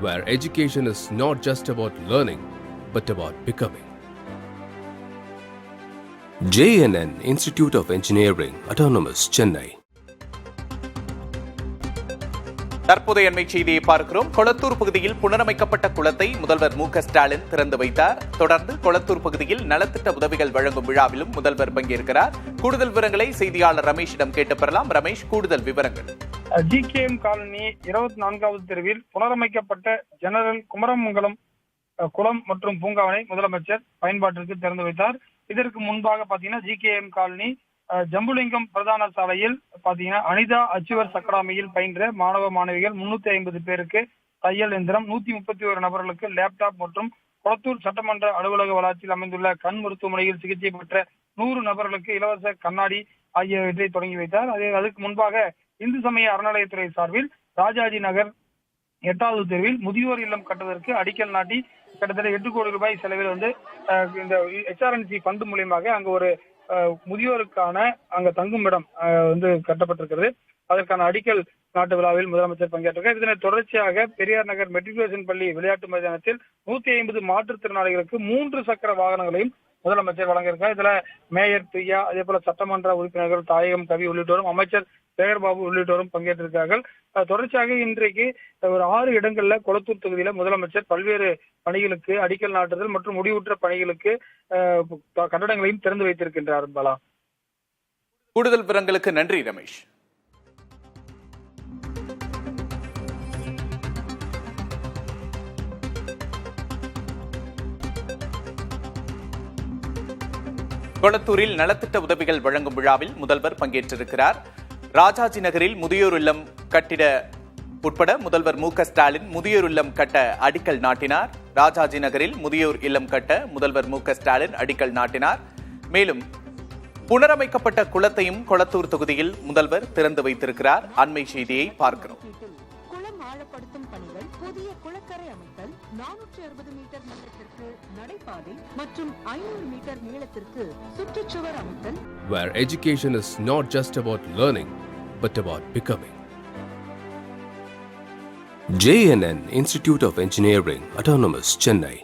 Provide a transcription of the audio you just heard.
where education is not just about learning, but about becoming. JNN Institute of Engineering, Autonomous, Chennai. தற்போதைய அண்மை செய்தியை பார்க்கிறோம். கொளத்தூர் பகுதியில் புனரமைக்கப்பட்ட குளத்தை முதல்வர் ஸ்டாலின் திறந்து வைத்தார். தொடர்ந்து கொளத்தூர் பகுதியில் நலத்திட்ட உதவிகள் வழங்கும் விழாவிலும் முதல்வர் பங்கேற்கிறார். கூடுதல் விவரங்களை செய்தியாளர் ரமேஷிடம் கேட்டு பெறலாம். ரமேஷ், கூடுதல் விவரங்கள். GKM காலனி 24வது தெருவில் புனரமைக்கப்பட்ட ஜெனரல் குமரமங்கலம் குளம் மற்றும் பூங்காவனை முதலமைச்சர் பயன்பாட்டிற்கு திறந்து வைத்தார். இதற்கு முன்பாக பாத்தீங்கன்னா GKM காலனி ஜம்புலிங்கம் பிரதான சாலையில் பாத்தீங்கன்னா அனிதா அச்சுவர் அகாடமியில் பயின்ற மாணவ மாணவிகள் 350 பேருக்கு தையல் எந்திரம், 131 நபர்களுக்கு லேப்டாப் மற்றும் கொளத்தூர் சட்டமன்ற அலுவலக வளாகத்தில் அமைந்துள்ள கண் மருத்துவமனையில் சிகிச்சை பெற்ற 100 நபர்களுக்கு இலவச கண்ணாடி ஆகியவற்றை தொடங்கி வைத்தார். அதுக்கு முன்பாக இந்து சமய அறநிலையத்துறை சார்பில் ராஜாஜி நகர் 8வது தெருவில் முதியோர் இல்லம் கட்டுவதற்கு அடிக்கல் நாட்டி கிட்டத்தட்ட 8 கோடி ரூபாய் செலவில் இந்த HRNC ஃபண்ட் மூலியமாக அங்கு ஒரு முதியோருக்கான அங்க தங்கும் இடம் கட்டப்பட்டிருக்கிறது. அதற்கான அடிக்கல் நாட்டு விழாவில் முதலமைச்சர் பங்கேற்றிருக்கார். இதனை தொடர்ச்சியாக பெரியார் நகர் மெட்ரிகுலேஷன் பள்ளி விளையாட்டு மைதானத்தில் 150 மாற்றுத்திறனாளிகளுக்கு 3 சக்கர வாகனங்களையும் முதலமைச்சர் வழங்கியிருக்கார். இதுல மேயர் பிரியா, அதே போல சட்டமன்ற உறுப்பினர்கள் தாயகம் கவி உள்ளிட்டோரும், அமைச்சர் சேகர்பாபு உள்ளிட்டோரும் பங்கேற்றிருக்கிறார்கள். தொடர்ச்சியாக இன்றைக்கு ஒரு 6 இடங்கள்ல கொளத்தூர் தொகுதியில முதலமைச்சர் பல்வேறு பணிகளுக்கு அடிக்கல் நாட்டுதல் மற்றும் முடிவுற்ற பணிகளுக்கு கட்டடங்களையும் திறந்து வைத்திருக்கின்றார். பலா, கூடுதல் விவரங்களுக்கு நன்றி ரமேஷ். கொளத்தூரில் நலத்திட்ட உதவிகள் வழங்கும் விழாவில் முதல்வர் பங்கேற்றிருக்கிறார். ராஜாஜி நகரில் முதியோர் இல்லம் கட்டிட உட்பட முதல்வர் ஸ்டாலின் முதியோர் இல்லம் கட்ட அடிக்கல் நாட்டினார். ராஜாஜி நகரில் முதியோர் இல்லம் கட்ட முதல்வர் ஸ்டாலின் அடிக்கல் நாட்டினார். மேலும் புனரமைக்கப்பட்ட குளத்தையும் கொளத்தூர் தொகுதியில் முதல்வர் திறந்து வைத்திருக்கிறார். அண்மை செய்தியை பார்க்கிறோம். குளம் ஆழப்படுத்தும் பணிகள், புதிய குளக்கரை அமைத்தல், 460 மீட்டர் நீளத்திற்கு நடைபாதை மற்றும் 500 மீட்டர் நீளத்திற்கு சுற்றுச்சுவர் அமைத்தல். Where education is not just about learning, but about becoming. JNN Institute of Engineering, Autonomous, Chennai.